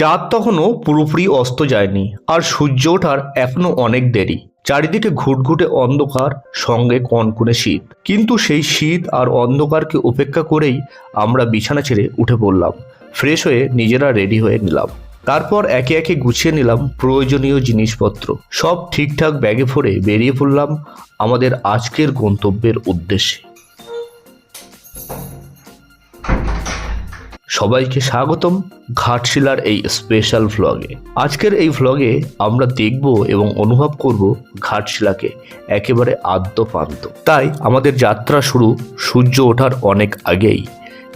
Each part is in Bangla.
চাঁদ তখনও পুরোপুরি অস্ত যায়নি, আর সূর্য ওঠার এখনো অনেক দেরি। চারিদিকে ঘুটঘুটে অন্ধকার, সঙ্গে কনকনে শীত। কিন্তু সেই শীত আর অন্ধকারকে উপেক্ষা করেই আমরা বিছানা ছেড়ে উঠে পড়লাম। ফ্রেশ হয়ে নিজেরা রেডি হয়ে নিলাম। তারপর একে একে গুছিয়ে নিলাম প্রয়োজনীয় জিনিসপত্র। সব ঠিকঠাক ব্যাগে ভরে বেরিয়ে পড়লাম আমাদের আজকের গন্তব্যের উদ্দেশ্যে। সবাইকে স্বাগতম ঘাটশিলার এই স্পেশাল ভ্লগে। আজকের এই ভ্লগে আমরা দেখব এবং অনুভব করব ঘাটশিলাকে একেবারে আদ্যপান্ত। তাই আমাদের যাত্রা শুরু সূর্য ওঠার অনেক আগেই,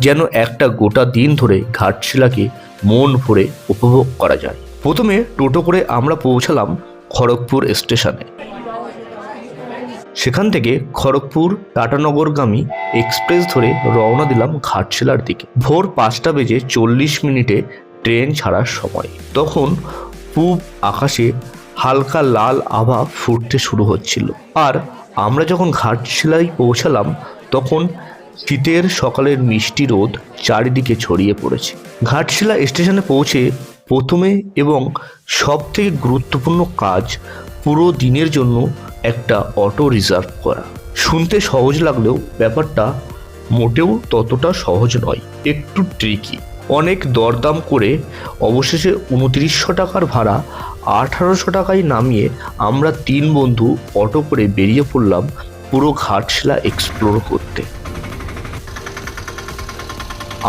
যেন একটা গোটা দিন ধরে ঘাটশিলাকে মন ভরে উপভোগ করা যায়। প্রথমে টোটো করে আমরা পৌঁছালাম খড়গপুর স্টেশনে। সেখান থেকে খড়গপুর টাটানগরগামী এক্সপ্রেস ধরে রওনা দিলাম ঘাটশিলার দিকে। ভোর 5:40 ট্রেন ছাড়ার সময়। তখন পূব আকাশে হালকা লাল আভা ফুটতে শুরু হচ্ছিল। আর আমরা যখন ঘাটশিলায় পৌঁছালাম তখন শীতের সকালের মিষ্টি রোদ চারিদিকে ছড়িয়ে পড়েছে। ঘাটশিলা স্টেশনে পৌঁছে প্রথমে এবং সব থেকে গুরুত্বপূর্ণ কাজ পুরো দিনের জন্য একটা অটো রিজার্ভ করা। শুনতে সহজ লাগলেও ব্যাপারটা মোটেও ততটা সহজ নয়, একটু ট্রিকি। অনেক দরদাম করে অবশেষে 2900 টাকার ভাড়া 1800 টাকায় নামিয়ে আমরা 3 বন্ধু অটো করে বেরিয়ে পড়লাম পুরো ঘাটশিলা এক্সপ্লোর করতে।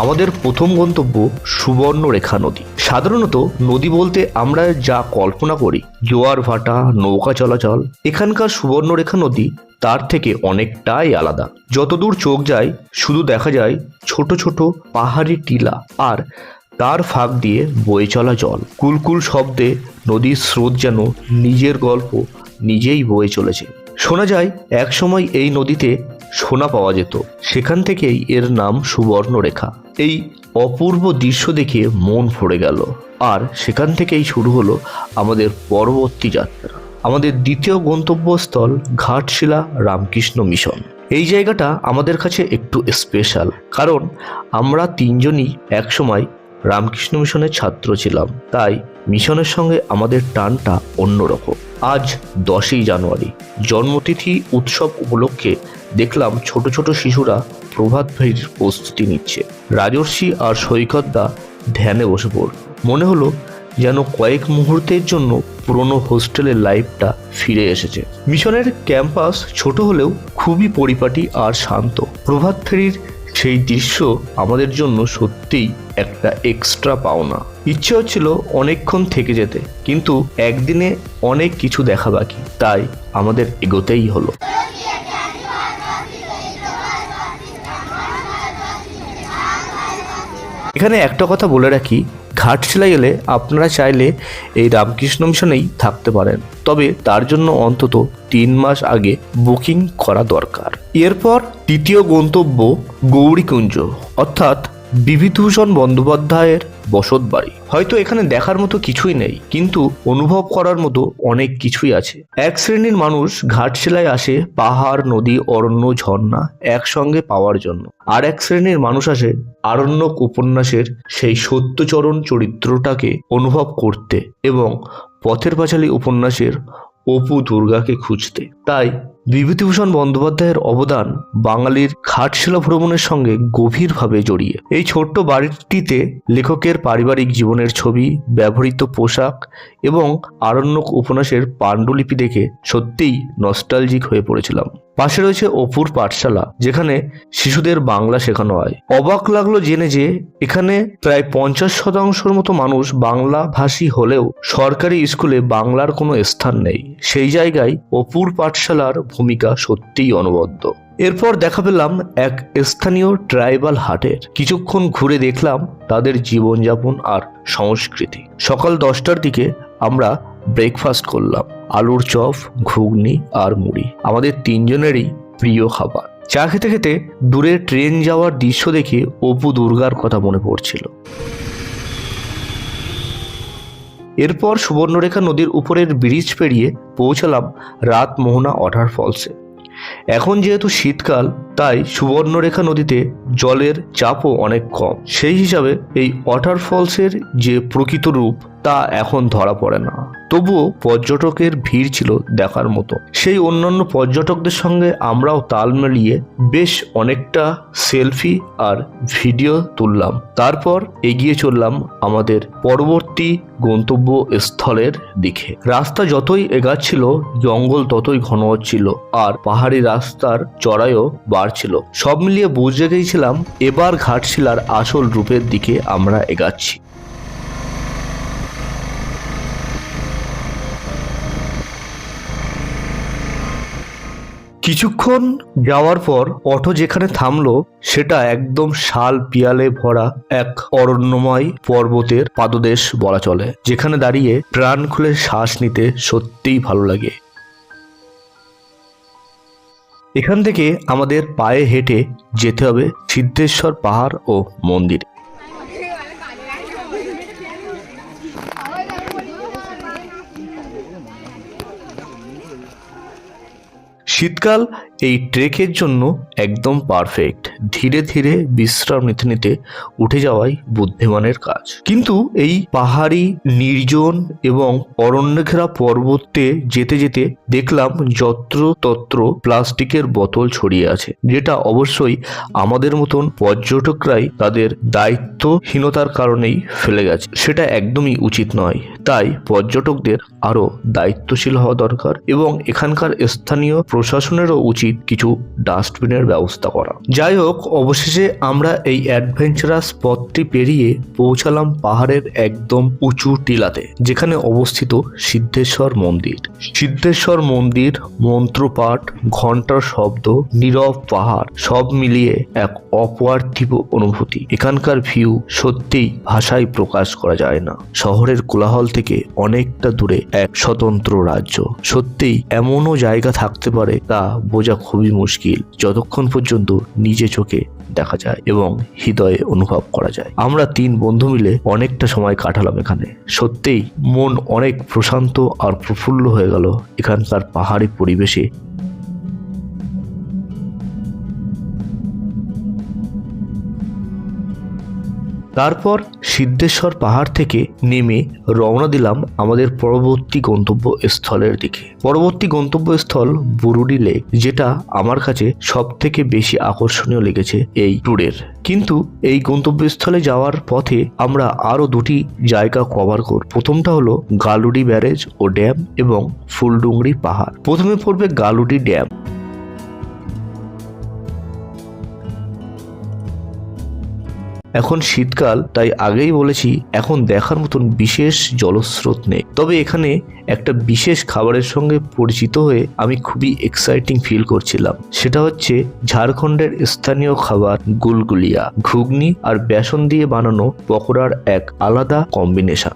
আমাদের প্রথম গন্তব্য সুবর্ণরেখা নদী। সাধারণত নদী বলতে আমরা যা কল্পনা করি, জোয়ার ভাটা, নৌকা চলাচল, এখানকার সুবর্ণরেখা নদী তার থেকে অনেকটাই আলাদা। যতদূর চোখ যায় শুধু দেখা যায় ছোট ছোট পাহাড়ি টিলা, আর তার ফাঁক দিয়ে বয়ে চলা জল। কুলকুল শব্দে নদীর স্রোত যেন নিজের গল্প নিজেই বয়ে চলেছে। শোনা যায় একসময় এই নদীতে সোনা পাওয়া যেত, সেখান থেকেই এর নাম সুবর্ণরেখা। এই অপূর্ব দৃশ্য দেখে মন ভরে গেল, আর সেখান থেকেই শুরু হলো আমাদের পরবর্তী যাত্রা। আমাদের দ্বিতীয় গন্তব্যস্থল ঘাটশিলা রামকৃষ্ণ মিশন। এই জায়গাটা আমাদের কাছে একটু স্পেশাল, কারণ আমরা 3 জনই একসময় রামকৃষ্ণ মিশনের ছাত্র ছিলাম। তাই মিশনের সঙ্গে আমাদের টানটা অন্যরকম। আজ 10ই জানুয়ারি, জন্মতিথি উৎসব উপলক্ষে দেখলাম ছোট ছোট শিশুরা প্রভাত ফেরির প্রস্তুতি নিচ্ছে। রাজর্ষি আর সৈকতদা ধ্যানে বসে পড়ল। মনে হলো যেন কয়েক মুহূর্তের জন্য পুরনো হোস্টেলের লাইফটা ফিরে এসেছে। মিশনের ক্যাম্পাস ছোট হলেও খুবই পরিপাটি আর শান্ত। প্রভাত ফেরির সেই দৃশ্য আমাদের জন্য সত্যিই একটা এক্সট্রা পাওনা। ইচ্ছে হচ্ছিল অনেকক্ষণ থেকে যেতে, কিন্তু একদিনে অনেক কিছু দেখা বাকি, তাই আমাদের এগোতেই হলো। এখানে একটা কথা বলে রাখি, ঘাটশিলায় এলে আপনারা চাইলে এই রামকৃষ্ণ মিশনেই থাকতে পারেন, তবে তার জন্য অন্তত 3 মাস আগে বুকিং করা দরকার। এরপর তৃতীয় গন্তব্য গৌরীকুঞ্জ, অর্থাৎ বিভূতিভূষণ বন্দ্যোপাধ্যায়ের বসত বাড়ি। হয়তো এখানে দেখার মতো কিছুই নেই, কিন্তু অনুভব করার মতো অনেক কিছুই আছে। এক শ্রেণীর মানুষ ঘাটশিলায় আসে পাহাড়, নদী, অরণ্য, ঝর্ণা একসঙ্গে পাওয়ার জন্য। আর এক শ্রেণীর মানুষ আসে আরণ্যক উপন্যাসের সেই সত্যচরণ চরিত্রটাকে অনুভব করতে এবং পথের পাঁচালী উপন্যাসের অপু দুর্গাকে খুঁজতে। তাই বিভূতিভূষণ বন্দ্যোপাধ্যায়ের অবদান বাঙালির ঘাটশিলা ভ্রমণের সঙ্গে গভীরভাবে জড়িয়ে। এই ছোট্ট বাড়িটিতে লেখকের পারিবারিক জীবনের ছবি, ব্যবহৃত পোশাক এবং আরণ্যক উপন্যাসের পাণ্ডুলিপি দেখে সত্যিই নস্টালজিক হয়ে পড়েছিলাম। পাশে রয়েছে অপুর পাঠশালা, যেখানে শিশুদের বাংলা শেখানো হয়। অবাক লাগলো জেনে যে এখানে প্রায় 50% মতো মানুষ বাংলা ভাষী হলেও সরকারি স্কুলে বাংলার কোনো স্থান নেই। সেই জায়গায় অপুর পাঠশালার ভূমিকা সত্যিই অনবদ্য। এরপর দেখা পেলাম এক স্থানীয় ট্রাইবাল হাটের। কিছুক্ষণ ঘুরে দেখলাম তাদের জীবনযাপন আর সংস্কৃতি। সকাল 10টার দিকে আমরা ব্রেকফাস্ট করলাম, আলুর চপ, ঘুগনি আর মুড়ি, আমাদের 3 জনেরই প্রিয় খাবার। চা খেতে খেতে দূরে ট্রেন যাওয়ার দৃশ্য দেখে অপু দুর্গার কথা মনে পড়ছিল। এরপর সুবর্ণরেখা নদীর উপরের ব্রিজ পেরিয়ে পৌঁছালাম রাত মোহনা ওয়াটার ফলসে। এখন যেহেতু শীতকাল, তাই সুবর্ণরেখা নদীতে জলের চাপও অনেক কম। সেই হিসাবে এই ওয়াটারফলসের যে প্রকৃত রূপ তা এখন ধরা পড়ে না। তবুও পর্যটকের ভিড় ছিল দেখার মতো। সেই অন্যান্য পর্যটকদের সঙ্গে আমরাও তাল মিলিয়ে বেশ অনেকটা সেলফি আর ভিডিও তুললাম। তারপর এগিয়ে চললাম আমাদের পরবর্তী গন্তব্য স্থলের দিকে। রাস্তা যতই এগাচ্ছিল জঙ্গল ততই ঘন হচ্ছিল আর পাহাড়ি রাস্তার চড়াইও বাড়ছিল। সব মিলিয়ে বুঝে গিয়েছিলাম এবার ঘাটশিলার আসল রূপের দিকে আমরা এগাচ্ছি। কিছুক্ষণ যাওয়ার পর অটো যেখানে থামলো সেটা একদম শাল পিয়ালে ভরা এক অরণ্যময় পর্বতের পাদদেশ বলা চলে, যেখানে দাঁড়িয়ে প্রাণ খুলে শ্বাস নিতে সত্যিই ভালো লাগে। এখান থেকে আমাদের পায়ে হেঁটে যেতে হবে সিদ্ধেশ্বর পাহাড় ও মন্দির। শীতকাল এই ট্রেকের জন্য একদম পারফেক্ট। ধীরে ধীরে বিশ্রাম নিতে নিতে উঠে যাওয়াই বুদ্ধিমানের কাজ। কিন্তু এই পাহাড়ি নির্জন এবং অরণ্য ঘেরা পর্বতে যেতে যেতে দেখলাম যত্রতত্র প্লাস্টিকের বোতল ছড়িয়ে আছে, যেটা অবশ্যই আমাদের মতন পর্যটকরাই তাদের দায়িত্বহীনতার কারণেই ফেলে গেছে। সেটা একদমই উচিত নয়। তাই পর্যটকদের আরো দায়িত্বশীল হওয়া দরকার এবং এখানকার স্থানীয় প্রশাসনেরও উচিত কিছু ডাস্টবিনের ব্যবস্থা করা। যাই হোক, অবশেষে আমরা এই অ্যাডভেঞ্চারাস পথটি পেরিয়ে পৌঁছালাম পাহাড়ের একদম উঁচু টিলাতে, যেখানে অবস্থিত সিদ্ধেশ্বর মন্দির। সিদ্ধেশ্বর মন্দির, মন্ত্রপাঠ, ঘন্টার শব্দ, নীরব পাহাড়, সব মিলিয়ে এক অপার্থিব অনুভূতি। এখানকার ভিউ সত্যিই ভাষায় প্রকাশ করা যায় না। শহরের কোলাহল থেকে অনেকটা দূরে এক স্বতন্ত্র রাজ্য। সত্যিই এমনও জায়গা থাকতে পারে তা বোঝা খুবই মুশকিল, যতক্ষণ পর্যন্ত নিজে চোখে দেখা যায় এবং হৃদয়ে অনুভব করা যায়। আমরা 3 বন্ধু মিলে অনেকটা সময় কাটালাম এখানে। সত্যিই মন অনেক প্রশান্ত আর প্রফুল্ল হয়ে গেল এখানকার পাহাড়ি পরিবেশে। তারপর সিদ্ধেশ্বর পাহাড় থেকে নেমে রওনা দিলাম আমাদের পরবর্তী গন্তব্যস্থলের দিকে। পরবর্তী গন্তব্যস্থল বুরুডি লেক, যেটা আমার কাছে সব থেকে বেশি আকর্ষণীয় লেগেছে এই ট্যুরের। কিন্তু এই গন্তব্যস্থলে যাওয়ার পথে আমরা আরো 2টি জায়গা কভার করব। প্রথমটা হলো গালুডি ব্যারেজ ও ড্যাম এবং ফুলডুংরি পাহাড়। প্রথমে পড়বে গালুডি ড্যাম। এখন শীতকাল, তাই আগেই বলেছি এখন দেখার মতন বিশেষ জলস্রোত নেই। তবে এখানে একটা বিশেষ খাবারের সঙ্গে পরিচিত হয়ে আমি খুবই এক্সাইটিং ফিল করছিলাম। সেটা হচ্ছে ঝাড়খণ্ডের স্থানীয় খাবার গুলগুলিয়া। ঘুগনি আর বেসন দিয়ে বানানো পকোড়ার এক আলাদা কম্বিনেশন।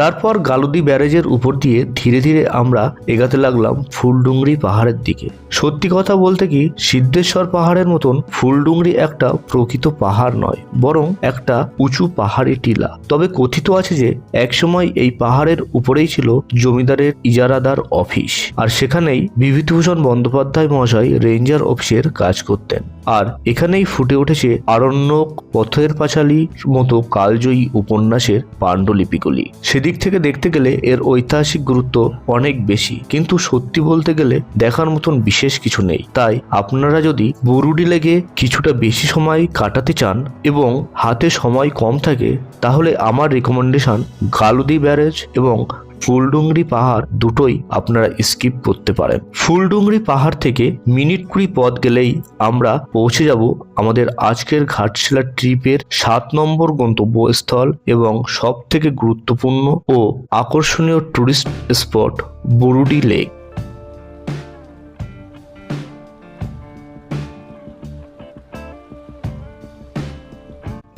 তারপর গালুদি ব্যারেজের উপর দিয়ে ধীরে ধীরে আমরা এগাতে লাগলাম ফুলডুংরি পাহাড়ের দিকে। সত্যি কথা বলতে কি, সিদ্ধেশ্বর পাহাড়ের মতন ফুলডুংরি একটা প্রকৃত পাহাড় নয়, বরং একটা উঁচু পাহাড়ি টিলা। তবে কথিত আছে যে একসময় এই পাহাড়ের উপরেই ছিল জমিদারের ইজারাদার অফিস, আর সেখানেই বিভূতিভূষণ বন্দ্যোপাধ্যায় মহাশয় রেঞ্জার অফিসের কাজ করতেন। আর এখানেই ফুটে উঠেছে আরণ্যক, পথের পাঁচালীর মতো কালজয়ী উপন্যাসের পাণ্ডুলিপিগুলি। সেদিক থেকে দেখতে গেলে এর ঐতিহাসিক গুরুত্ব অনেক বেশি, কিন্তু সত্যি বলতে গেলে দেখার মতন বিশেষ কিছু নেই। তাই আপনারা যদি বুরুডি লেগে কিছুটা বেশি সময় কাটাতে চান এবং হাতে সময় কম থাকে, তাহলে আমার রিকমেন্ডেশন গালুদি ব্যারেজ এবং ফুলডুংরি পাহাড় দুটোই আপনারা স্কিপ করতে পারেন। ফুলডুংরি পাহাড় থেকে মিনিট 20 পথ গেলেই আমরা পৌঁছে যাব আমাদের আজকের ঘাটশিলা ট্রিপের 7 নম্বর গন্তব্যস্থল এবং সব থেকে গুরুত্বপূর্ণ ও আকর্ষণীয় টুরিস্ট স্পট বুরুডি লেক।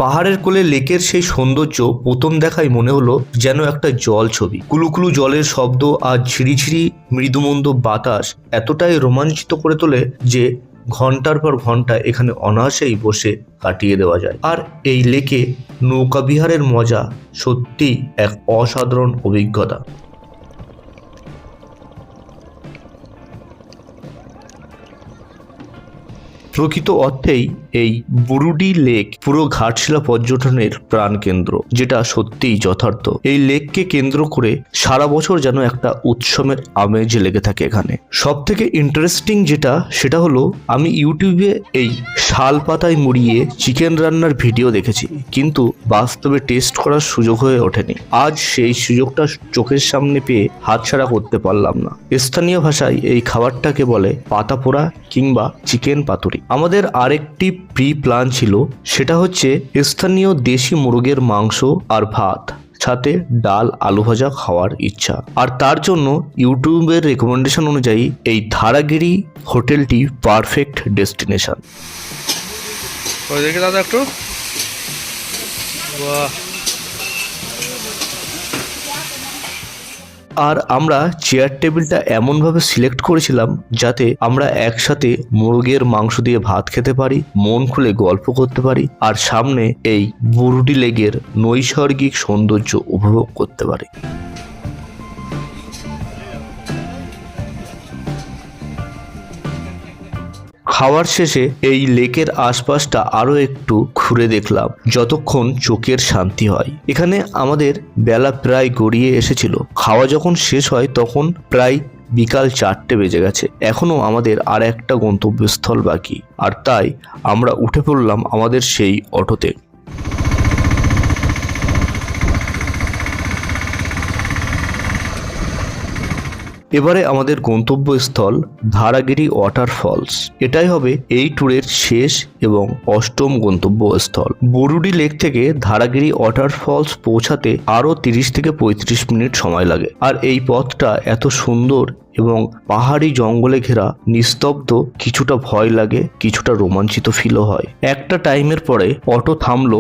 পাহাড়ের কোলে লেকের সেই সৌন্দর্য প্রথম দেখায় মনে হলো যেন একটা জল ছবি। কুলুকুলু জলের শব্দ আর ঝিরিঝিরি মৃদুমন্দ বাতাস এতটাই রোমাঞ্চিত করে তোলে যে ঘন্টার পর ঘন্টা এখানে অনায়াসেই বসে কাটিয়ে দেওয়া যায়। আর এই লেকে নৌকা বিহারের মজা সত্যিই এক অসাধারণ অভিজ্ঞতা। প্রকৃত অর্থেই এই বুরুডি লেক পুরো ঘাটশিলা পর্যটনের প্রাণকেন্দ্র, যেটা সত্যিই যথার্থ। এই লেককে কেন্দ্র করে সারা বছর যেন একটা উৎসবের আমেজ লেগে থাকে এখানে। সব থেকে ইন্টারেস্টিং যেটা, সেটা হলো আমি ইউটিউবে এই শাল পাতায় মুড়িয়ে চিকেন রান্নার ভিডিও দেখেছি, কিন্তু বাস্তবে টেস্ট করার সুযোগ হয়ে ওঠেনি। আজ সেই সুযোগটা চোখের সামনে পেয়ে হাতছাড়া করতে পারলাম না। স্থানীয় ভাষায় এই খাবারটাকে বলে পাতা পোড়া কিংবা চিকেন পাতুরি। আমাদের আরেকটি প্রি প্ল্যান ছিল, সেটা হচ্ছে স্থানীয় দেশি মুরগের মাংস আর ভাত, সাথে ডাল আলু ভাজা খাওয়ার ইচ্ছা। আর তার জন্য ইউটিউবের রেকমেন্ডেশন অনুযায়ী এই ধারাগিরি হোটেলটি পারফেক্ট ডেস্টিনেশন। দেখে দাদা একটু, বাহ। আর আমরা চেয়ার টেবিলটা এমনভাবে সিলেক্ট করেছিলাম যাতে আমরা একসাথে মুরগের মাংস দিয়ে ভাত খেতে পারি, মন খুলে গল্প করতে পারি, আর সামনে এই বুরুডি লেকের নৈসর্গিক সৌন্দর্য উপভোগ করতে পারি। খাওয়ার শেষে এই লেকের আশপাশটা আরো একটু ঘুরে দেখলাম, যতক্ষণ চোখের শান্তি হয়। এখানে আমাদের বেলা প্রায় গড়িয়ে এসেছিল। খাওয়া যখন শেষ হয় তখন প্রায় বিকাল 4টে বেজে গেছে। এখনো আমাদের আর একটা গন্তব্যস্থল বাকি, আর তাই আমরা উঠে পড়লাম আমাদের সেই অটোতে। এবারে আমাদের গন্তব্যস্থল ধারাগিরি ওয়াটারফলস। এটাই হবে এই ট্যুরের শেষ এবং অষ্টম গন্তব্যস্থল। বুরুডি লেক থেকে ধারাগিরি ওয়াটারফলস পৌঁছাতে আরও 30 থেকে 35 মিনিট সময় লাগে। আর এই পথটা এত সুন্দর এবং পাহাড়ি জঙ্গলে ঘেরা, নিস্তব্ধ, কিছুটা ভয় লাগে, কিছুটা রোমাঞ্চিত ফিলও হয়। একটা টাইমের পরে অটো থামলো,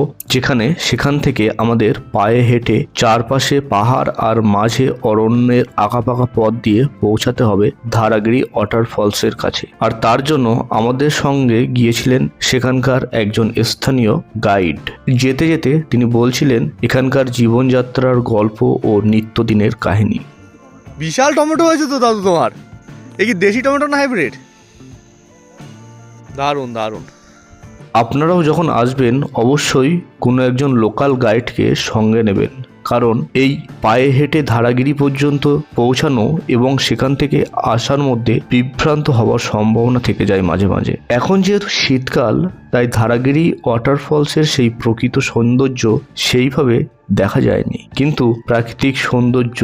সেখান থেকে আমাদের পায়ে হেঁটে চারপাশে পাহাড় আর মাঝে অরণ্যের আঁকাপাকা পথ দিয়ে পৌঁছাতে হবে ধারাগিরি ওয়াটারফলসের কাছে। আর তার জন্য আমাদের সঙ্গে গিয়েছিলেন সেখানকার একজন স্থানীয় গাইড। যেতে যেতে তিনি বলছিলেন এখানকার জীবনযাত্রার গল্প ও নিত্যদিনের কাহিনী। বিশাল টমেটো হয়েছে তো দাদু তোমার। এই কি দেশি টমেটো না হাইব্রিড? দারুণ দারুণ। আপনারাও যখন আসবেন অবশ্যই কোনো একজন লোকাল গাইডকে সঙ্গে নেবেন, কারণ এই পায়ে হেঁটে ধারাগিরি পর্যন্ত পৌঁছানো এবং সেখান থেকে আসার মধ্যে বিভ্রান্ত হওয়ার সম্ভাবনা থেকে যায় মাঝে মাঝে। এখন যেহেতু শীতকাল, তাই ধারাগিরি ওয়াটারফলসের সেই প্রকৃত সৌন্দর্য সেইভাবে দেখা যায়নি, কিন্তু প্রাকৃতিক সৌন্দর্য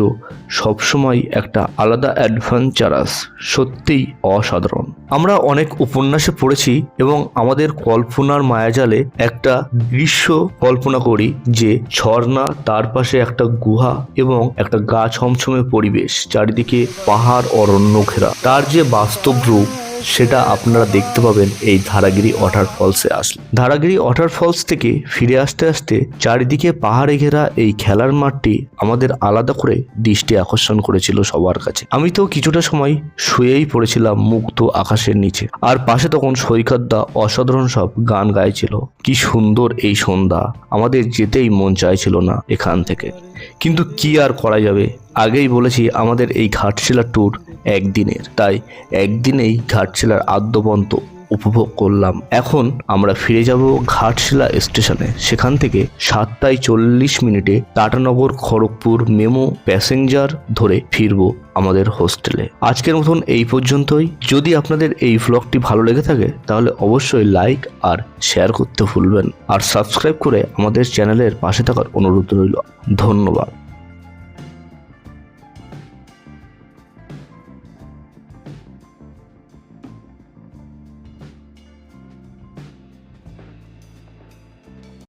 সবসময় একটা আলাদা অ্যাডভেঞ্চারাস, সত্যিই অসাধারণ। আমরা অনেক উপন্যাসে পড়েছি এবং আমাদের কল্পনার মায়াজালে একটা দৃশ্য কল্পনা করি যে ঝর্ণা, তার পাশে একটা গুহা এবং একটা গা ছমছমে পরিবেশ, চারিদিকে পাহাড় অরণ্য ঘেরা। তার যে বাস্তব রূপ সেটা আপনারা দেখতে পাবেন এই ধারাগিরি ওয়াটারফলসে আসলে। ধারাগিরি ওয়াটারফলস থেকে ফিরে আসতে আসতে চারিদিকে পাহাড়ে ঘেরা এই খেলার মাঠটি আমাদের আলাদা করে দৃষ্টি আকর্ষণ করেছিল সবার কাছে। আমি তো কিছুটা সময় শুয়েই পড়েছিলাম মুক্ত আকাশের নিচে, আর পাশে তখন সৈকতদা অসাধারণ সব গান গাইছিল। কি সুন্দর এই সন্ধ্যা, আমাদের যেতেই মন চাইছিল না এখান থেকে, কিন্তু কি আর করা যাবে। আগেই বলেছি আমাদের এই ঘাটশিলা ট্যুর একদিনের, তাই একদিনেই ঘাটশিলার আদ্যপন্ত উপভোগ করলাম। এখন আমরা ফিরে যাব ঘাটশিলা স্টেশনে। সেখান থেকে 7:40 মিনিটে টাটানগর খড়গপুর মেমো প্যাসেঞ্জার ধরে ফিরবো আমাদের হোস্টেলে। আজকের মতন এই পর্যন্তই। যদি আপনাদের এই ভ্লগটি ভালো লেগে থাকে তাহলে অবশ্যই লাইক আর শেয়ার করতে ভুলবেন, আর সাবস্ক্রাইব করে আমাদের চ্যানেলের পাশে থাকার অনুরোধ রইল। ধন্যবাদ।